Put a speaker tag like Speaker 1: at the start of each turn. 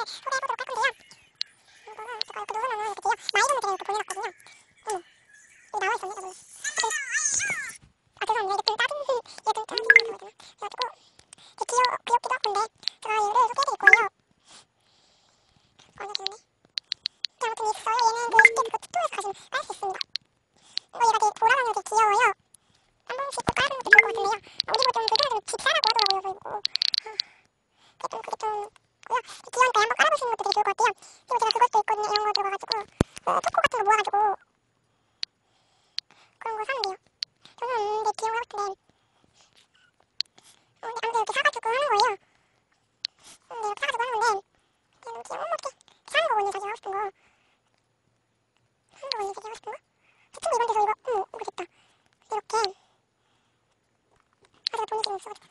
Speaker 1: 소개해보도록 할 건데요. 이거는 제가 이렇게 누르면은 이렇게 돼요. 마이룸을 제가 이렇게 보내놨거든요. 여기 나와 있었네, 저기. 죄송합니다. 이게 좀 따진, 이게 좀 짜증나서 그래가지고. 이게 귀엽기도 한데, 제가 얘를 소개해드릴 거예요. 완전 귀엽네. 아무튼 있어요. 얘는 그 쉽게 그 틱톡에서 가시면 깔 수 있습니다. 얘가 되게 돌아가면 되게 귀여워요. 한 번씩 꼭 깔아두는 것도 좋을 것 같은데요. 우리 뭐 좀 그거는 좀 집사라고 하더라고요. 그게 좀 고요. 귀여우니까 한번 깔아보시는 것도 되게 좋을 것 같아요. 그리고 제가 그것도 있거든요. 이런 거 들어가가지고 초코 같은 거 모아가지고 그런 거 사면 돼요. 저는 되게 귀여운 거 같은데 아무튼 이렇게 사가지고 하는 거예요. 이렇게 사가지고 하는 건데 너무 귀여워. 어떡해. 사는 거거든요. 자기가 하고 싶은 거. 사는 거거든요. 자기가 하고 싶은 거. 유튜브 이런 데서 이거 됐다. 이렇게 제가 돈 지금 없어가지고